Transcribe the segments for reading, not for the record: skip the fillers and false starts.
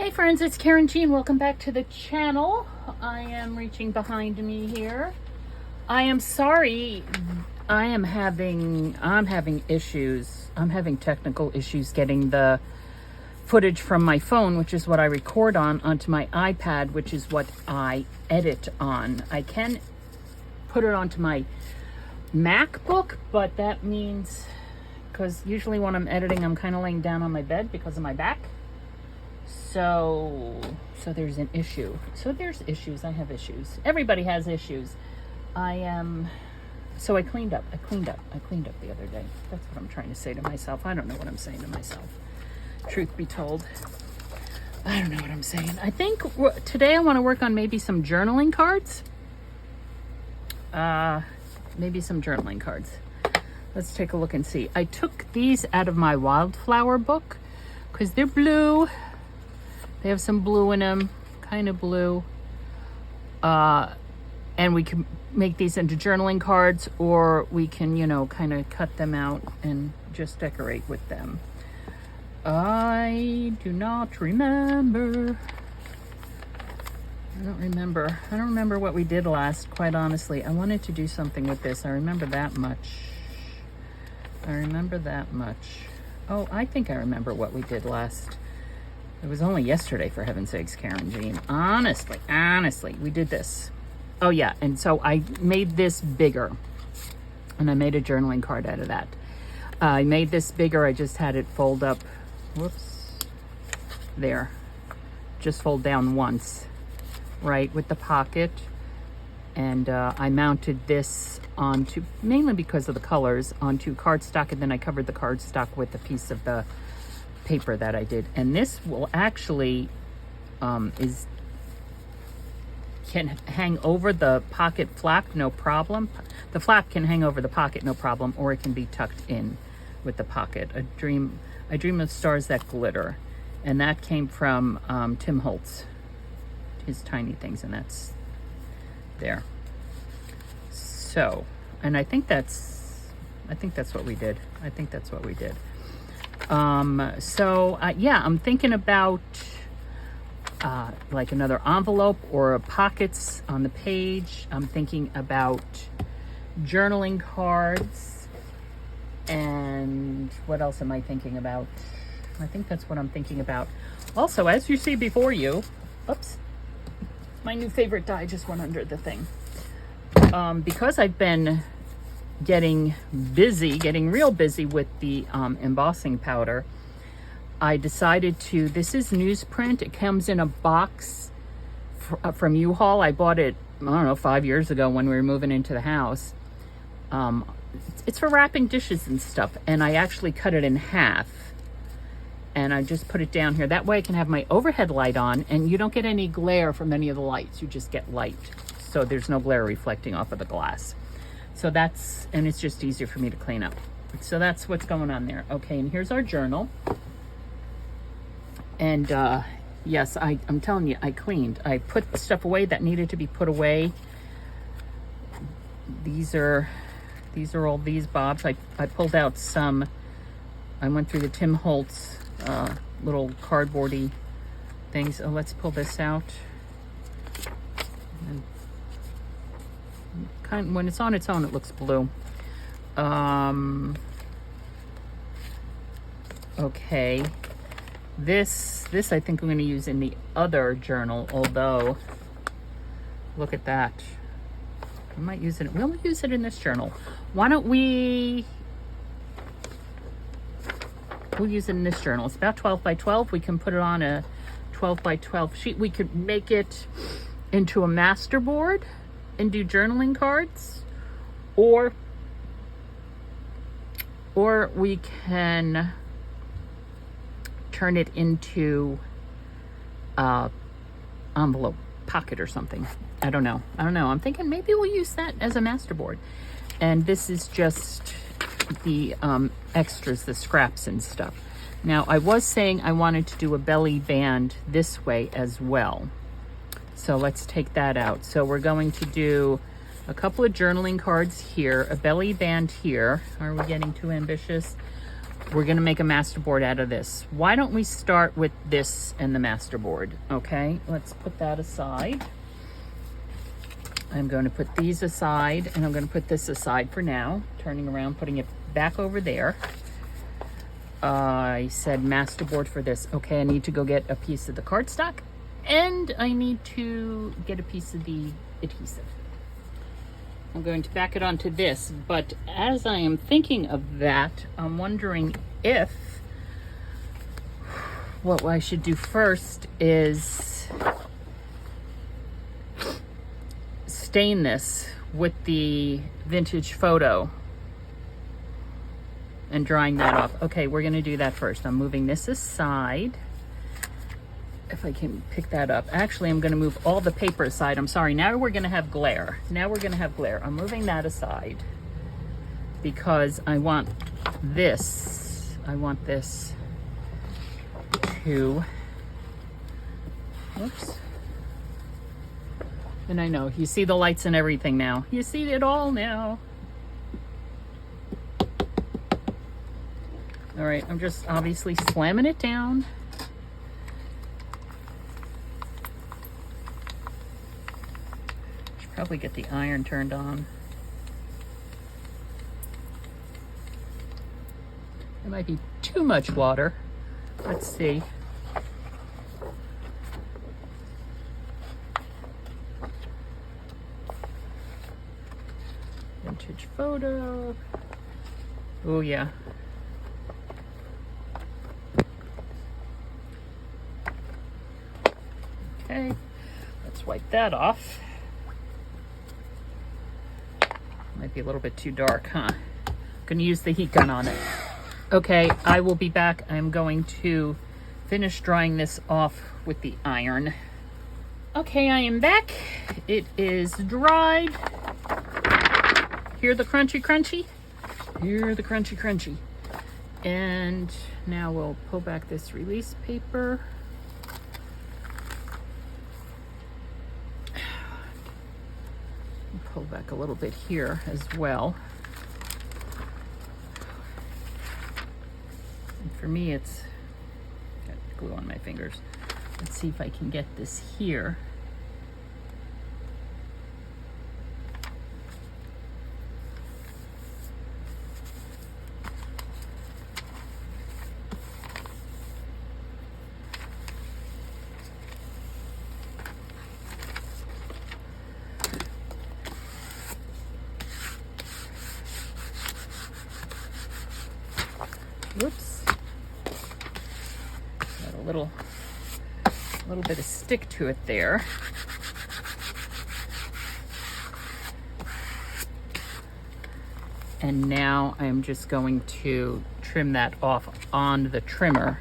Hey friends, it's Karynjean. Welcome back to the channel. I am reaching behind me here. I am sorry. I'm having issues. I'm having technical issues getting the footage from my phone, which is what I record on, onto my iPad, which is what I edit on. I can put it onto my MacBook, but that means, because usually when I'm editing, I'm kind of laying down on my bed because of my back. So there's an issue. So there's issues. I have issues. Everybody has issues. So I cleaned up. I cleaned up the other day. That's what I'm trying to say to myself. I don't know what I'm saying to myself. Truth be told, I don't know what I'm saying. I think today I want to work on maybe some journaling cards. Maybe some journaling cards. Let's take a look and see. I took these out of my wildflower book because they're blue. They have some blue in them, kind of blue. And we can make these into journaling cards, or we can, kind of cut them out and just decorate with them. I do not remember. I don't remember what we did last, quite honestly. I wanted to do something with this. I remember that much. Oh, I think I remember what we did last. It was only yesterday, for heaven's sakes, Karynjean. Honestly, we did this. Oh yeah, and so I made this bigger, and I made a journaling card out of that. I made this bigger. I just had it fold up. Whoops. There. Just fold down once, right, with the pocket. And I mounted this onto, mainly because of the colors, onto cardstock, and then I covered the cardstock with a piece of the paper that I did. And this will actually can hang over the pocket flap, no problem. The flap can hang over the pocket, no problem, or it can be tucked in with the pocket. I dream of stars that glitter, and that came from Tim Holtz, his tiny things, and that's there. So, and I think that's what we did. Yeah, I'm thinking about like another envelope or pockets on the page. I'm thinking about journaling cards. And what else am I thinking about? I think that's what I'm thinking about. Also, as you see before you, oops, my new favorite die just went under the thing. Because I've been getting real busy with the embossing powder, I decided to, this is newsprint. It comes in a box from U-Haul. I bought it, 5 years ago when we were moving into the house. It's for wrapping dishes and stuff, and I actually cut it in half. And I just put it down here. That way I can have my overhead light on, and you don't get any glare from any of the lights. You just get light. So there's no glare reflecting off of the glass. So and it's just easier for me to clean up. So that's what's going on there. Okay, and here's our journal. And yes, I'm telling you, I cleaned. I put stuff away that needed to be put away. These are all these bobs. I pulled out some. I went through the Tim Holtz little cardboardy things. Oh, let's pull this out. And when it's on its own, it looks blue. Okay. This I think I'm going to use in the other journal, although look at that. I might use it. We'll use it in this journal. Why don't we'll use it in this journal. It's about 12 by 12. We can put it on a 12 by 12 sheet. We could make it into a master board and do journaling cards, or we can turn it into envelope pocket or something. I don't know. I'm thinking maybe we'll use that as a master board. And this is just the extras, the scraps and stuff. Now, I was saying I wanted to do a belly band this way as well. So let's take that out. So we're going to do a couple of journaling cards here, a belly band here. Are we getting too ambitious? we're going to make a masterboard out of this. Why don't we start with this and the masterboard? Okay, let's put that aside. I'm going to put these aside, and I'm going to put this aside for now. Turning around, putting it back over there. I said masterboard for this. Okay, I need to go get a piece of the cardstock, and I need to get a piece of the adhesive. I'm going to back it onto this, but as I am thinking of that, I'm wondering if what I should do first is stain this with the vintage photo and drying that off. Okay, we're gonna do that first. I'm moving this aside. If I can pick that up. Actually, I'm gonna move all the paper aside. I'm sorry, now we're gonna have glare. Now we're gonna have glare. I'm moving that aside because I want this to, whoops. And I know, you see the lights and everything now. You see it all now. All right, I'm just obviously slamming it down. Should probably get the iron turned on. It might be too much water. Let's see. Vintage photo. Oh yeah. Okay, let's wipe that off. Might be a little bit too dark, huh? Gonna use the heat gun on it. Okay, I will be back. I'm going to finish drying this off with the iron. Okay, I am back. It is dried. Hear the crunchy crunchy? Hear the crunchy crunchy. And now we'll pull back this release paper. Pull back a little bit here as well. And for me, it's got glue on my fingers. Let's see if I can get this here. Whoops. Got a little bit of stick to it there. And now I'm just going to trim that off on the trimmer.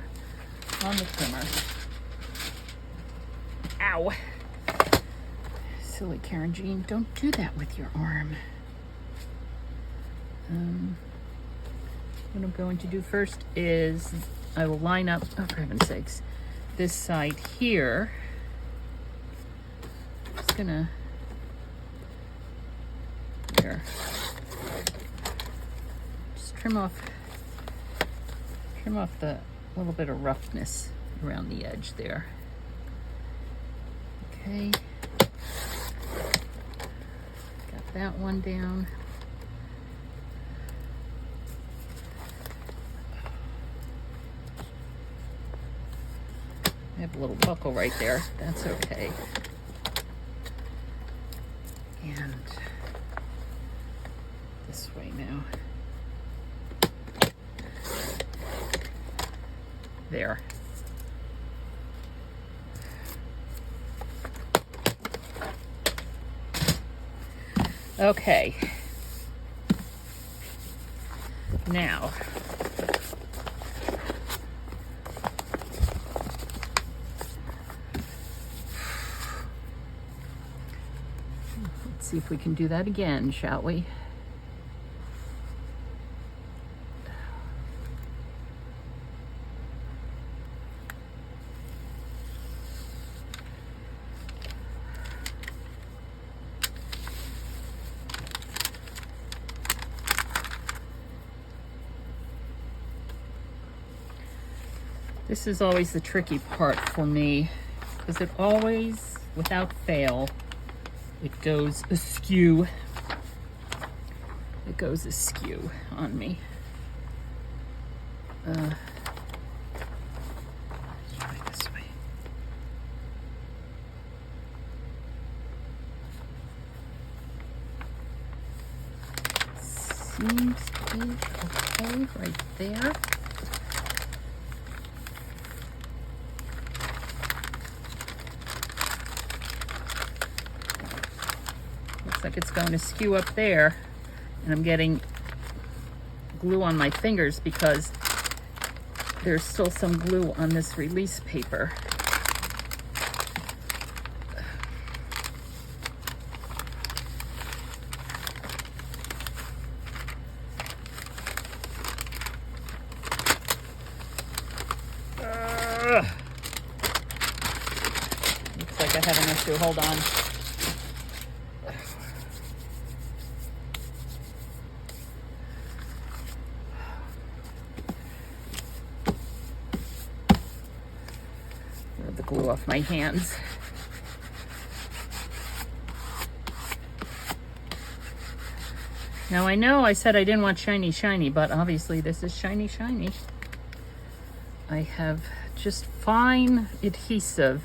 Ow. Silly Karynjean, don't do that with your arm. What I'm going to do first is I will line up, oh for heaven's sakes, this side here. Just gonna, there. Just trim off the little bit of roughness around the edge there. Okay. Got that one down. I have a little buckle right there. That's okay. And this way now. There. Okay. Now, let's see if we can do that again, shall we? This is always the tricky part for me, because it always, without fail, it goes askew. It goes askew on me. Let's try this way. Seems to be okay right there. Looks like it's going to skew up there, and I'm getting glue on my fingers because there's still some glue on this release paper. Looks like I have an issue. Hold on. Rub the glue off my hands. Now I know I said I didn't want shiny, shiny, but obviously this is shiny, shiny. I have just fine adhesive,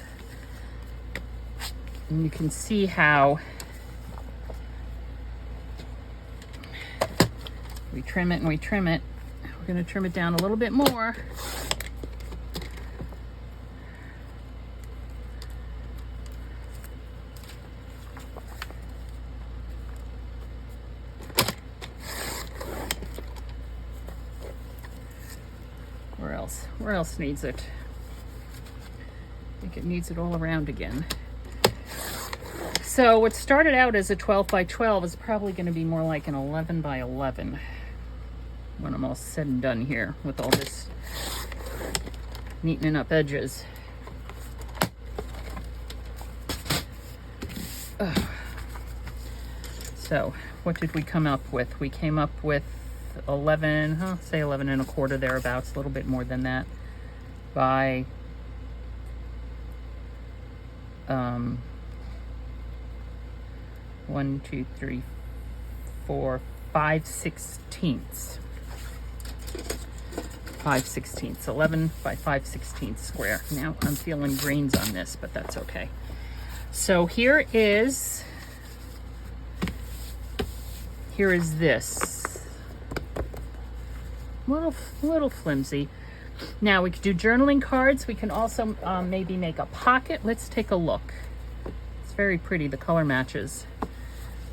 and you can see how we trim it and we trim it. We're going to trim it down a little bit more. Where else needs it? I think it needs it all around again. So what started out as a 12 by 12 is probably going to be more like an 11 by 11 when I'm all said and done here with all this neatening up edges. Ugh. So what did we come up with? We came up with 11, say 11 and a quarter thereabouts, a little bit more than that, by 1, 2, 3, 4, 5/16. 5/16, 11 by 5/16 square. Now I'm feeling grains on this, but that's okay. So here is this. Little flimsy. Now we could do journaling cards. We can also maybe make a pocket. Let's take a look. It's very pretty. The color matches.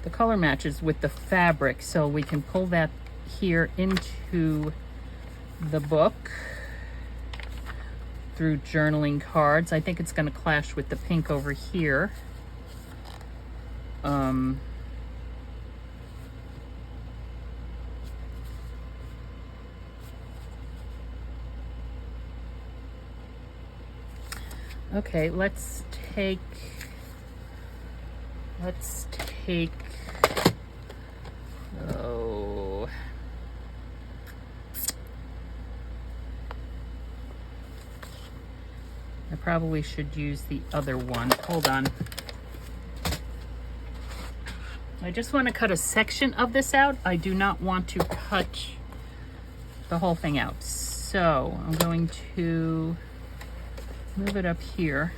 The color matches with the fabric, so we can pull that here into the book through journaling cards. I think it's going to clash with the pink over here. Okay, let's take, oh, I probably should use the other one. Hold on. I just want to cut a section of this out. I do not want to cut the whole thing out. So I'm going to move it up here.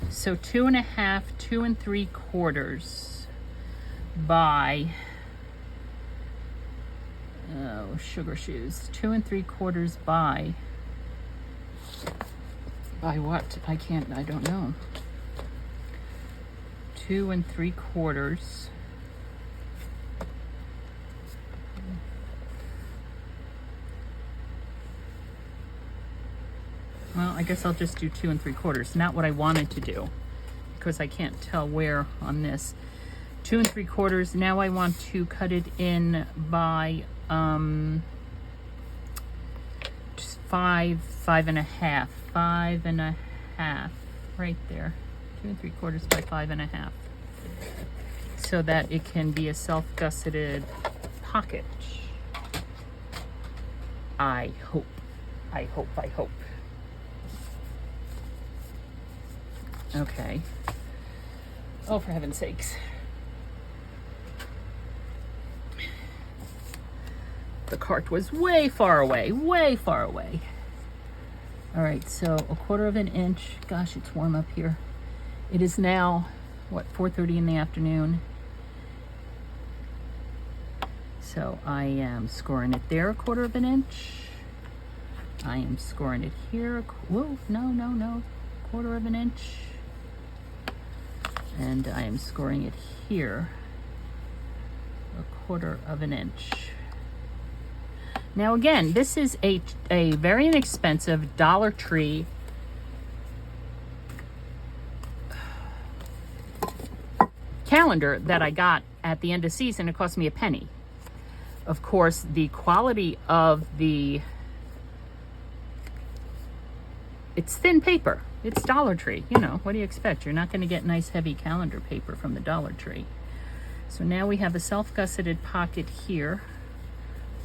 So 2.5, 2 3/4 by, oh, sugar shoes. 2 3/4 by what? I don't know. 2 3/4. Well, I guess I'll just do 2 3/4. Not what I wanted to do, because I can't tell where on this. 2 3/4. Now I want to cut it in by just 5, 5.5, 5.5, right there. 2 3/4 by 5.5, so that it can be a self-gusseted pocket. I hope. Okay. Oh, for heaven's sakes. The cart was way far away, way far away. All right, so 1/4 of an inch. Gosh, it's warm up here. It is now, what, 4:30 in the afternoon. So I am scoring it there 1/4 of an inch. I am scoring it here. Whoa, no. 1/4 of an inch. And I am scoring it here 1/4 of an inch. Now again, this is a very inexpensive Dollar Tree calendar that I got at the end of season. It cost me a penny. Of course, the quality of it's thin paper. It's Dollar Tree. You know, what do you expect? You're not going to get nice heavy calendar paper from the Dollar Tree. So now we have a self-gusseted pocket here.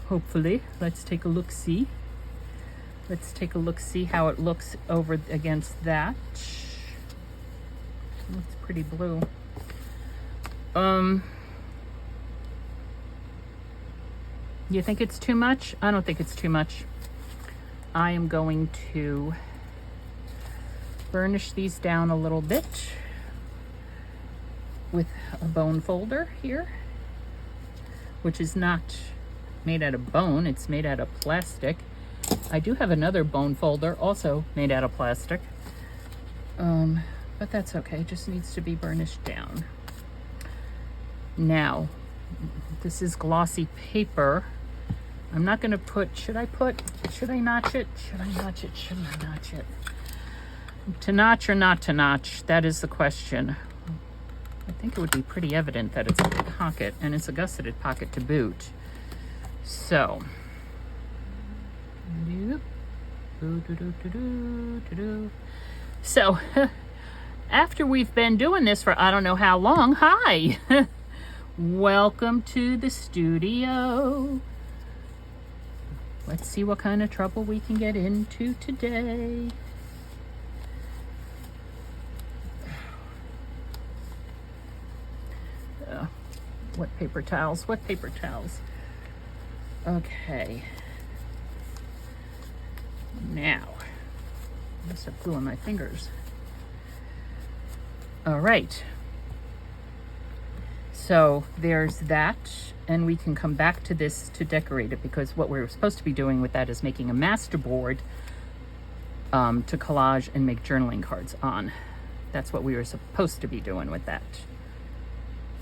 Hopefully, let's take a look-see. Let's take a look-see how it looks over against that. Looks pretty blue. You think it's too much? I don't think it's too much. I am going to burnish these down a little bit with a bone folder here, which is not made out of bone, it's made out of plastic. I do have another bone folder also made out of plastic, but that's okay, just needs to be burnished down. Now, this is glossy paper. I'm not going to put, should I notch it? Should I notch it? To notch or not to notch, that is the question. I think it would be pretty evident that it's a pocket, and it's a gusseted pocket to boot. So, so after we've been doing this for I don't know how long, hi, welcome to the studio. Let's see what kind of trouble we can get into today. Wet paper towels, wet paper towels. Okay. Now, I must have glue on my fingers. All right. So there's that, and we can come back to this to decorate it, because what we're supposed to be doing with that is making a master board to collage and make journaling cards on. That's what we were supposed to be doing with that.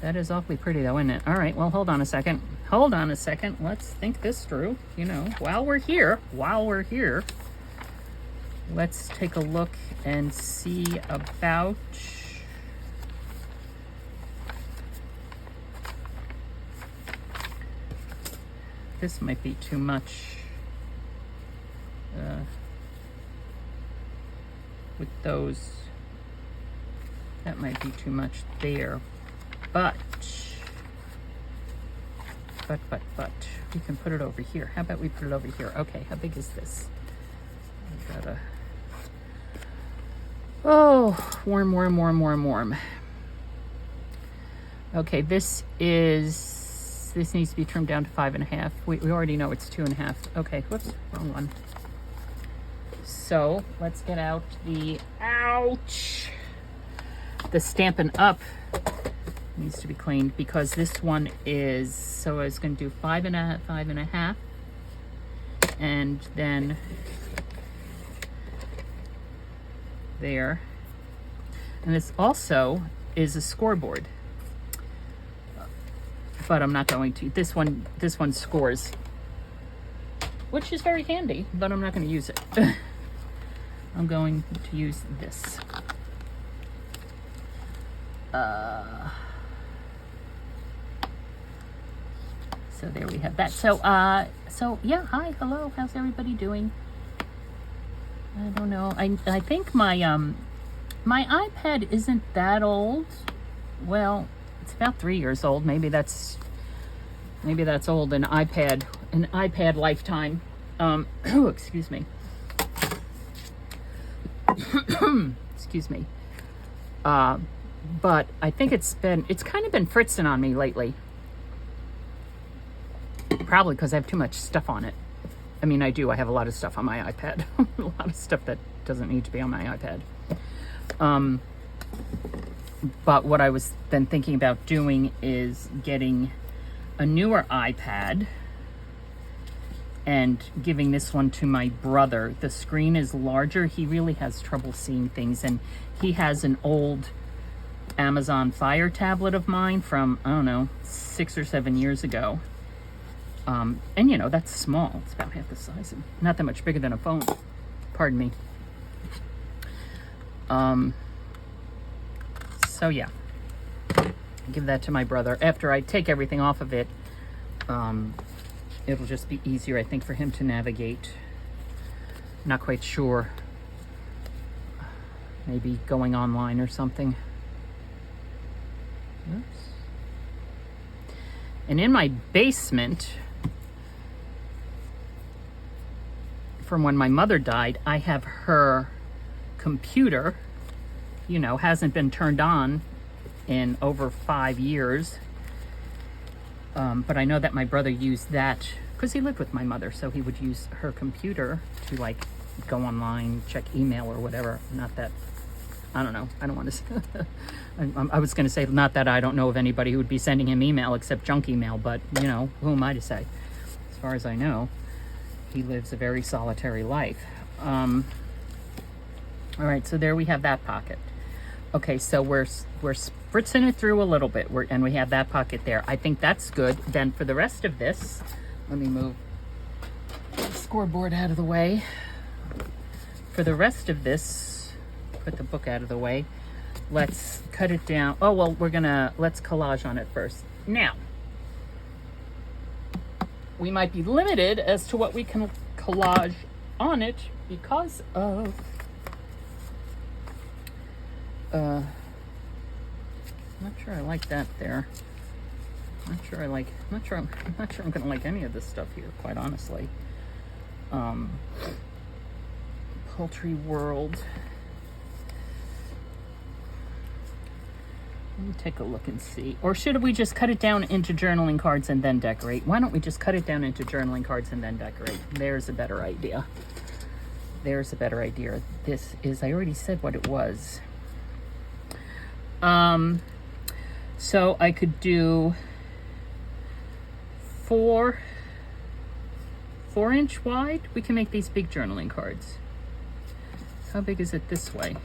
That is awfully pretty though, isn't it? All right, well, hold on a second. Let's think this through. You know, while we're here, let's take a look and see about this. Might be too much with those. That might be too much there. But we can put it over here. How about we put it over here? Okay, how big is this? I gotta, oh, warm. Okay, this needs to be trimmed down to 5.5. We already know it's 2.5. Okay, whoops, wrong one. So let's get out the, ouch! The Stampin' Up! Needs to be cleaned, because this one is, so I was going to do 5.5, and then there. And this also is a scoreboard, but I'm not going to. This one scores, which is very handy, but I'm not going to use it. I'm going to use this. So there we have that. So yeah, hi, hello, how's everybody doing? I don't know. I think my my iPad isn't that old. Well, it's about 3 years old. Maybe that's old. An iPad lifetime. Excuse me. Excuse me. But I think it's kind of been fritzing on me lately. Probably because I have too much stuff on it. I mean, I do. I have a lot of stuff on my iPad. A lot of stuff that doesn't need to be on my iPad. But what I was then thinking about doing is getting a newer iPad and giving this one to my brother. The screen is larger. He really has trouble seeing things, and he has an old Amazon Fire tablet of mine from, I don't know, 6 or 7 years ago. And you know, that's small. It's about half the size, and not that much bigger than a phone. Pardon me. So yeah, give that to my brother. After I take everything off of it, it'll just be easier, I think, for him to navigate. Not quite sure. Maybe going online or something. Oops. And in my basement, from when my mother died, I have her computer, you know, hasn't been turned on in over 5 years. But I know that my brother used that because he lived with my mother, so he would use her computer to like go online, check email or whatever. Not that, I don't know. I don't want to. I was going to say, not that I don't know of anybody who would be sending him email except junk email, but you know, who am I to say? As far as I know, he lives a very solitary life. All right, so there we have that pocket. Okay, so we're spritzing it through a little bit, and we have that pocket there. I think that's good. Then for the rest of this, let me move the scoreboard out of the way. For the rest of this, put the book out of the way. Let's cut it down. Oh, well, let's collage on it first. Now, we might be limited as to what we can collage on it because of I'm not sure I like that there. I'm not sure I'm gonna like any of this stuff here, quite honestly. Poultry World. Let me take a look and see. Or should we just cut it down into journaling cards and then decorate? Why don't we just cut it down into journaling cards and then decorate? There's a better idea. There's a better idea. This is, I already said what it was. So I could do 4-inch wide. We can make these big journaling cards. How big is it this way?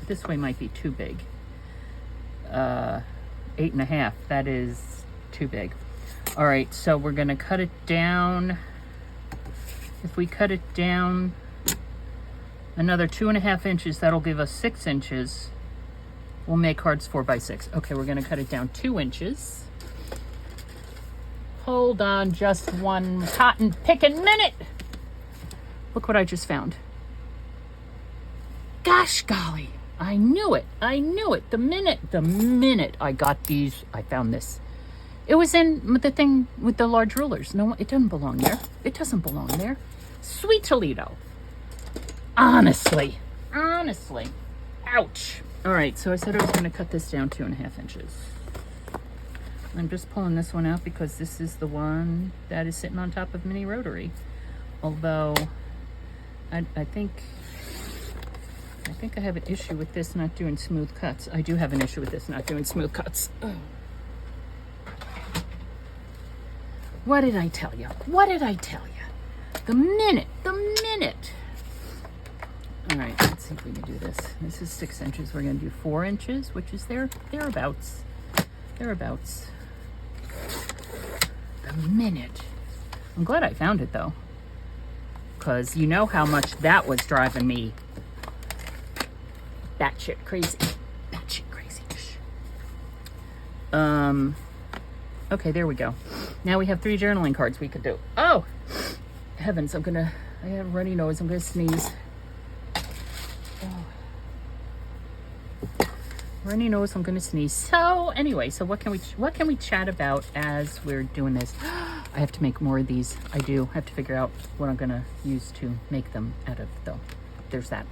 This way might be too big. 8.5. That is too big. All right, so we're gonna cut it down. If we cut it down another 2.5 inches, that'll give us 6 inches. We'll make cards 4x6. Okay, we're gonna cut it down 2 inches. Hold on just one cotton picking minute. Look what I just found. Gosh golly, I knew it. The minute I got these, I found this. It was in the thing with the large rulers. No, it doesn't belong there. It doesn't belong there. Sweet Toledo. Honestly. Ouch. All right, so I said I was going to cut this down 2.5 inches. I'm just pulling this one out because this is the one that is sitting on top of Mini Rotary. Although, I think I have an issue with this not doing smooth cuts. I do have an issue with this not doing smooth cuts. Oh. What did I tell you? The minute. All right, let's see if we can do this. This is 6 inches. We're going to do 4 inches, which is thereabouts. The minute. I'm glad I found it though, because you know how much that was driving me batshit crazy. Okay, there we go. Now we have 3 journaling cards we could do. Oh, heavens, I have a runny nose. I'm gonna sneeze. Runny nose, I'm gonna sneeze. So anyway, so what can we chat about as we're doing this? I have to make more of these. I do have to figure out what I'm gonna use to make them out of though. There's that.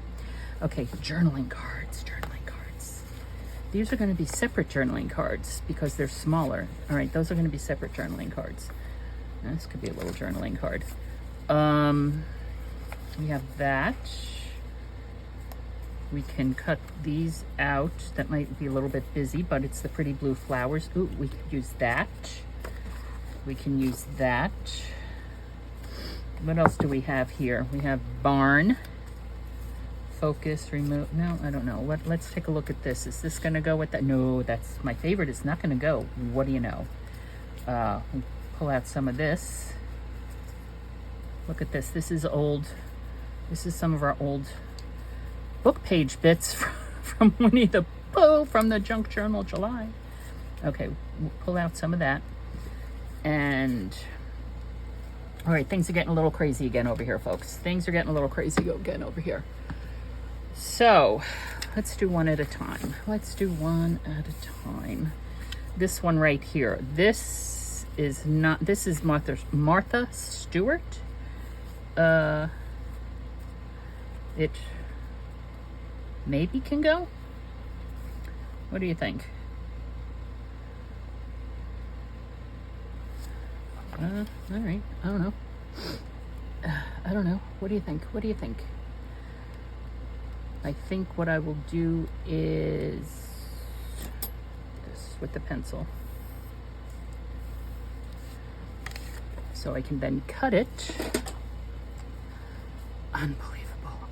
Okay, journaling cards. These are going to be separate journaling cards because they're smaller. All right, those are going to be separate journaling cards. Now, this could be a little journaling card. We have that. We can cut these out. That might be a little bit busy, but it's the pretty blue flowers. Ooh, we could use that. We can use that. What else do we have here? We have barn. Focus, remove. No, I don't know. Let's take a look at this. Is this going to go with that? No, that's my favorite. It's not going to go. What do you know? We'll pull out some of this. Look at this. This is old. This is some of our old book page bits from Winnie the Pooh from the Junk Journal July. Okay, we'll pull out some of that. And all right, things are getting a little crazy again over here, folks. Things are getting a little crazy again over here. So let's do one at a time. Let's do one at a time. This one right here. This is not, this is Martha Stewart. It maybe can go. What do you think? All right. I don't know. I don't know. What do you think? What do you think? I think what I will do is this with the pencil. So I can then cut it. Unbelievable.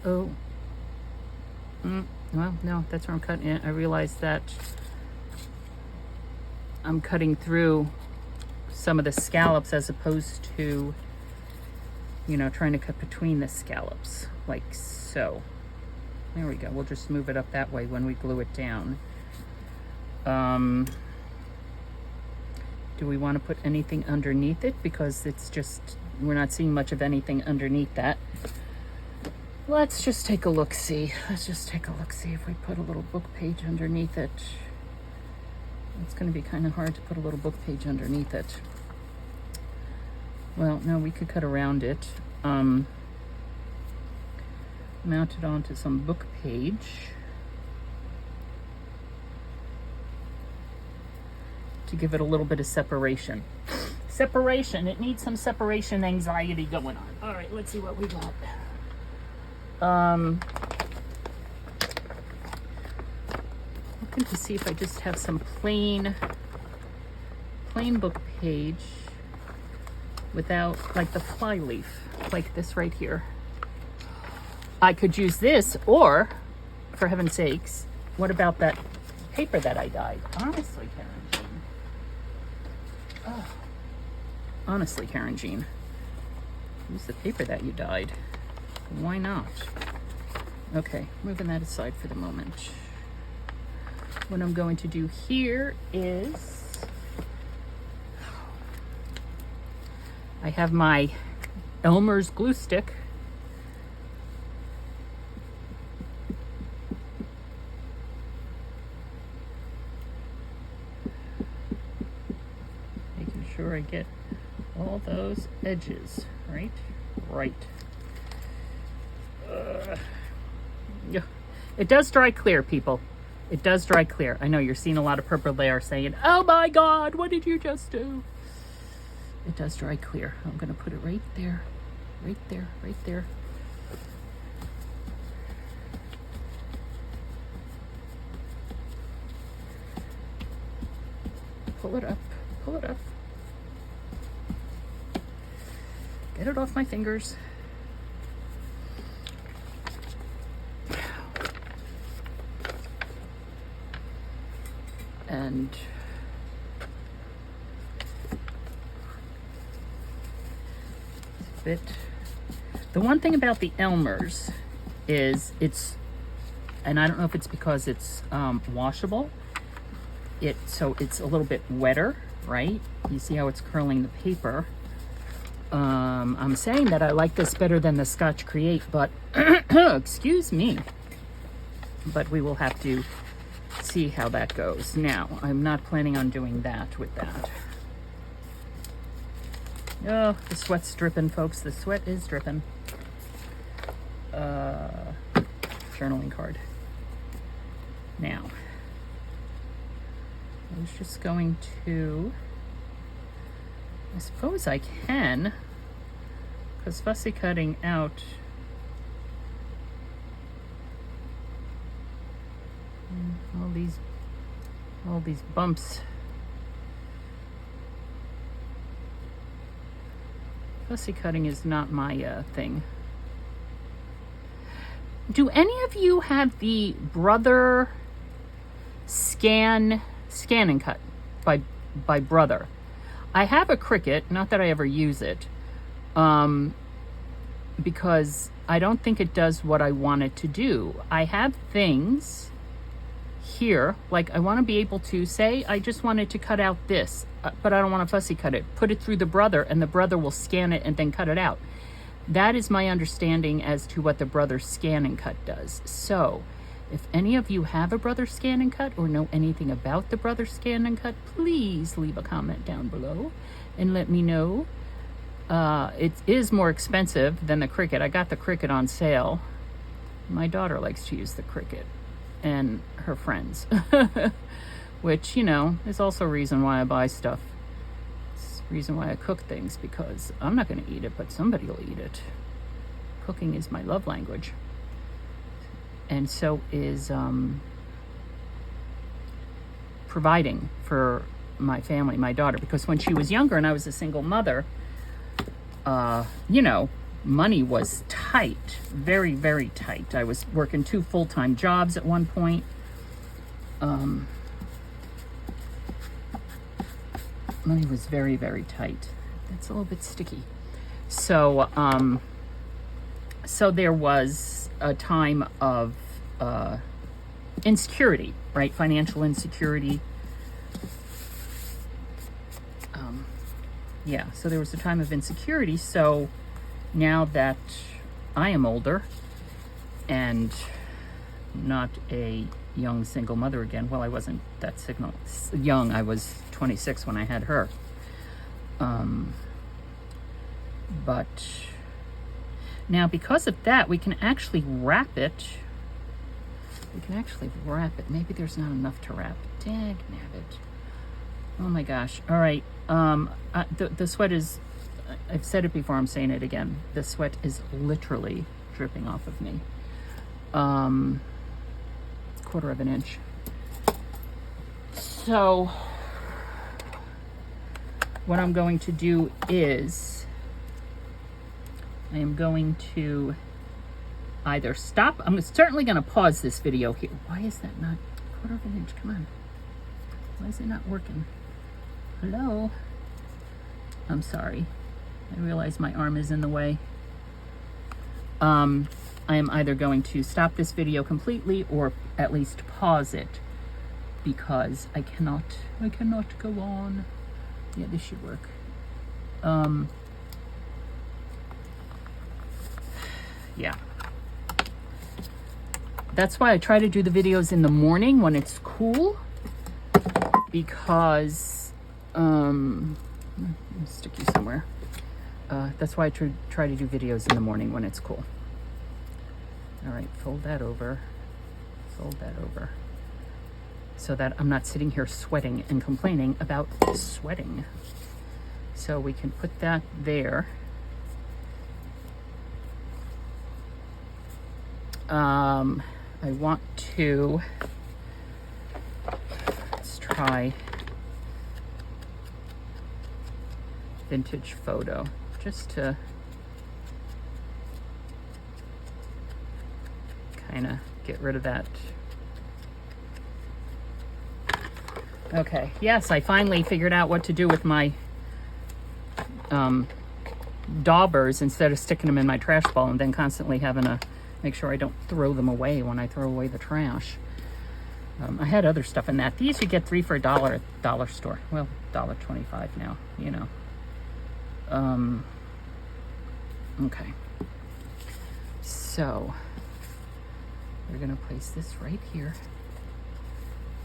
Oh. Well, no, that's where I'm cutting it. I realized that I'm cutting through some of the scallops as opposed to, you know, trying to cut between the scallops, like so. There we go. We'll just move it up that way when we glue it down. Do we want to put anything underneath it? Because it's just, we're not seeing much of anything underneath that. Let's just take a look-see. Let's just take a look-see if we put a little book page underneath it. It's going to be kind of hard to put a little book page underneath it. Well, no, we could cut around it. Mount it onto some book page to give it a little bit of separation. Separation. It needs some separation anxiety going on. All right, let's see what we got. Looking to see if I just have some plain book page without, like the fly leaf, like this right here. I could use this, or, for heaven's sakes, what about that paper that I dyed? Honestly, Karynjean. Oh. Honestly, Karynjean. Use the paper that you dyed. Why not? Okay, moving that aside for the moment. What I'm going to do here is, I have my Elmer's glue stick. Making sure I get all those edges, right? Right. Yeah. It does dry clear, people. It does dry clear. I know you're seeing a lot of purple there saying, oh my God, what did you just do? It does dry clear. I'm going to put it right there, right there, right there. Pull it up, pull it up. Get it off my fingers. And bit. The one thing about the Elmer's is it's, and I don't know if it's because it's washable, so it's a little bit wetter, right? You see how it's curling the paper. I'm saying that I like this better than the Scotch Create, but excuse me, but we will have to see how that goes. Now, I'm not planning on doing that with that. Oh, the sweat's dripping, folks. The sweat is dripping. Journaling card. Now, was just going to, I suppose I can, because fussy cutting out, all these bumps. Fussy cutting is not my thing. Do any of you have the Brother Scan and Cut by Brother? I have a Cricut, not that I ever use it, because I don't think it does what I want it to do. I have things here, like I want to be able to say, I just wanted to cut out this, but I don't want to fussy cut it. Put it through the Brother, and the Brother will scan it and then cut it out. That is my understanding as to what the Brother Scan and Cut does. So, if any of you have a Brother Scan and Cut or know anything about the Brother Scan and Cut, please leave a comment down below and let me know. It is more expensive than the Cricut. I got the Cricut on sale. My daughter likes to use the Cricut, and her friends, which, you know, is also a reason why I buy stuff. It's the reason why I cook things, because I'm not going to eat it, but somebody will eat it. Cooking is my love language. And so is providing for my family, my daughter, because when she was younger and I was a single mother, you know, money was tight, very, very tight. I was working 2 full-time jobs at one point. Money was very, very tight. That's a little bit sticky. So, so there was a time of insecurity, right? Financial insecurity. Yeah, so there was a time of insecurity. So now that I am older and not a young single mother again, well, I wasn't that young. I was 26 when I had her. But now because of that, we can actually wrap it. Maybe there's not enough to wrap. Dag nabbit. Oh my gosh. All right. The sweat is, I've said it before, I'm saying it again. The sweat is literally dripping off of me. 1/4 of an inch. So what I'm going to do is I am going to either stop. I'm certainly going to pause this video here. Why is that not 1/4 of an inch? Come on. Why is it not working? Hello? I'm sorry. I realize my arm is in the way. I am either going to stop this video completely or at least pause it, because I cannot go on. Yeah, this should work. Yeah. That's why I try to do the videos in the morning when it's cool, because let me stick you somewhere. That's why I try to do videos in the morning when it's cool. All right, fold that over, so that I'm not sitting here sweating and complaining about sweating. So we can put that there. I want to, let's try vintage photo, just to kind of get rid of that. Okay, yes, I finally figured out what to do with my daubers instead of sticking them in my trash ball and then constantly having to make sure I don't throw them away when I throw away the trash. I had other stuff in that. These you get 3 for $1 at the dollar store. Well, $1.25 now, you know. Okay. So we're gonna place this right here.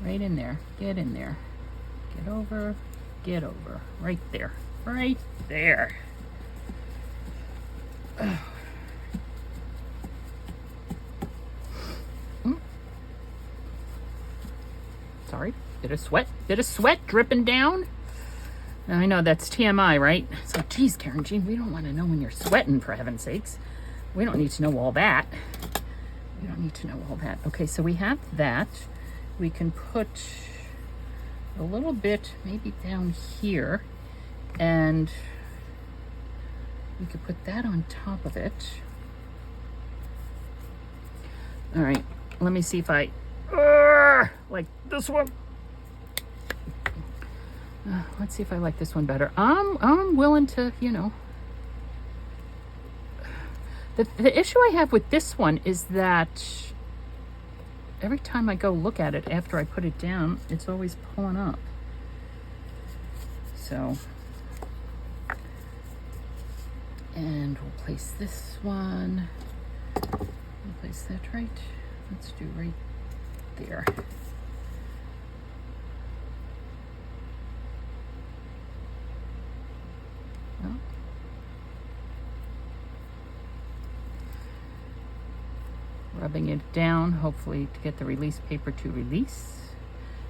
Right in there. Get in there. Get over. Get over. Right there. Right there. Sorry, bit of sweat dripping down. I know that's TMI, right? So, geez, Karynjean, we don't want to know when you're sweating, for heaven's sakes. We don't need to know all that. We don't need to know all that. Okay, so we have that. We can put a little bit maybe down here, and we could put that on top of it. All right, let me see if I like this one. Let's see if I like this one better. I'm willing to, you know. The issue I have with this one is that every time I go look at it after I put it down, it's always pulling up. So, and we'll place this one. We'll place that right. Let's do right there. Well, rubbing it down, hopefully to get the release paper to release.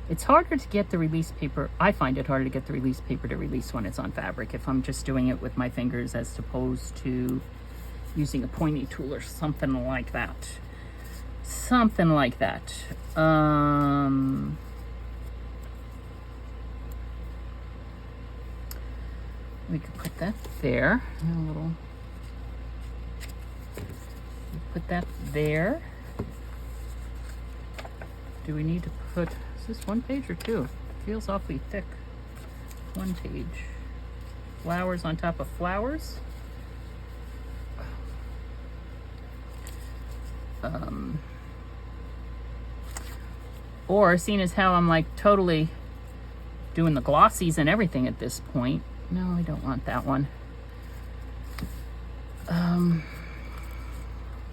It's harder to get the release paper. I find it harder to get the release paper to release when it's on fabric, if I'm just doing it with my fingers as opposed to using a pointy tool or something like that. Something like that. We could put that there. A little. Put that there. Do we need to put, is this one page or two? It feels awfully thick. One page. Flowers on top of flowers. Or seeing as how I'm like totally doing the glossies and everything at this point. No, I don't want that one.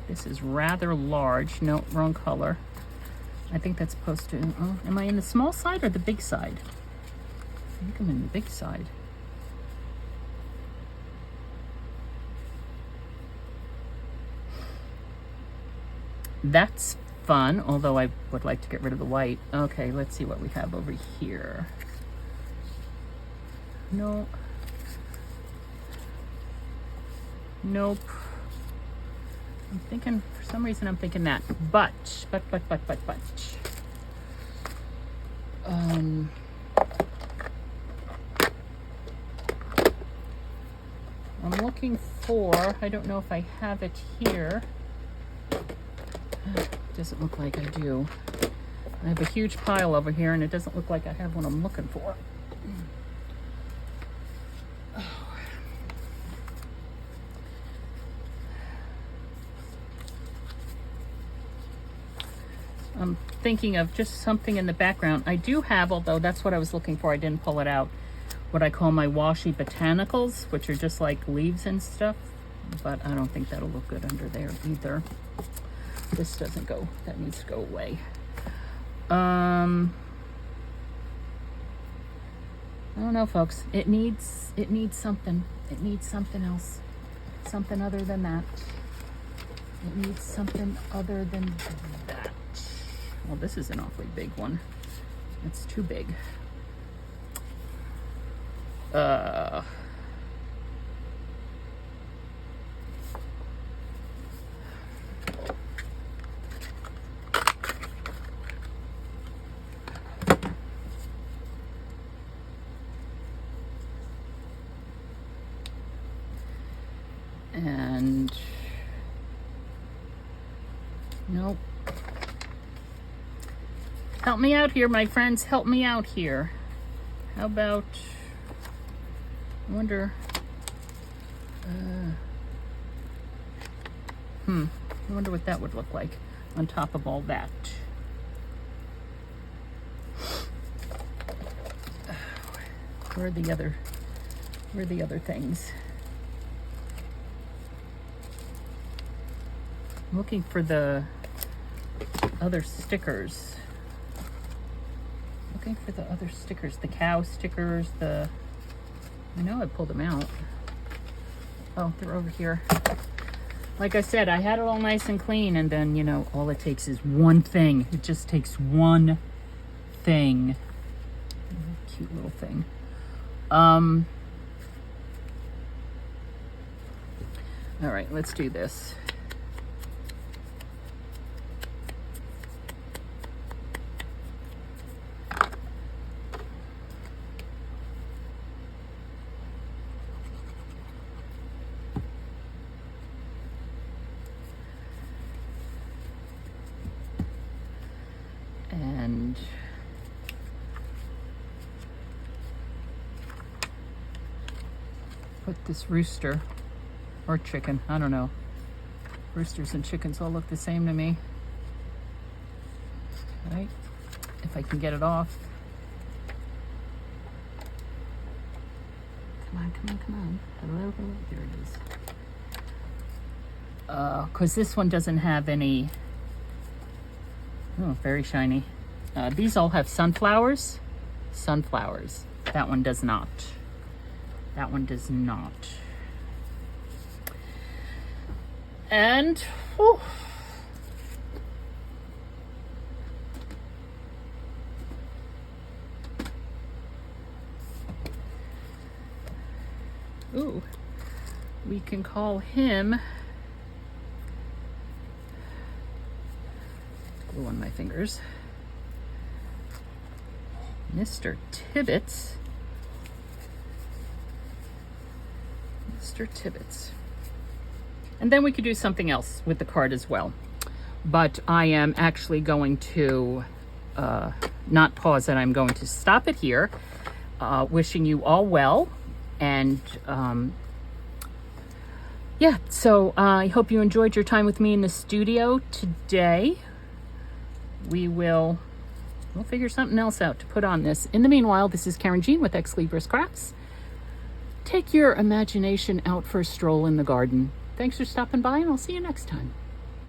This is rather large. No, wrong color. I think that's supposed to, oh, am I in the small side or the big side? I think I'm in the big side. That's fun, although I would like to get rid of the white. Okay, let's see what we have over here. No. Nope. I'm thinking, for some reason I'm thinking that, but. I'm looking for, I don't know if I have it here. Doesn't look like I do. I have a huge pile over here and it doesn't look like I have what I'm looking for. I'm thinking of just something in the background. I do have, although that's what I was looking for, I didn't pull it out, what I call my washi botanicals, which are just like leaves and stuff, but I don't think that'll look good under there either. This doesn't go, that needs to go away. I don't know, folks. It needs something. It needs something else. Something other than that. It needs something other than that. Well, this is an awfully big one. It's too big. And nope. Help me out here, my friends. Help me out here. How about, I wonder, I wonder what that would look like on top of all that. Where are the other things? I'm looking for the other stickers. Looking for the other stickers, the cow stickers, I know I pulled them out. Oh, they're over here. Like I said, I had it all nice and clean, and then, you know, all it takes is one thing. It just takes one thing. Cute little thing. All right, let's do this. And put this rooster or chicken, I don't know. Roosters and chickens all look the same to me. All right, if I can get it off. Come on, come on, come on. Hello, hello. There it is. Because this one doesn't have any. Oh, very shiny. These all have sunflowers. Sunflowers. That one does not. That one does not. And, whew. Ooh, we can call him. Glue on my fingers. Mr. Tibbets. Mr. Tibbets. And then we could do something else with the card as well. But I am actually going to not pause it. I'm going to stop it here. Wishing you all well. And yeah, so I hope you enjoyed your time with me in the studio today. We'll figure something else out to put on this. In the meanwhile, this is Karynjean with Ex Libris Crafts. Take your imagination out for a stroll in the garden. Thanks for stopping by, and I'll see you next time.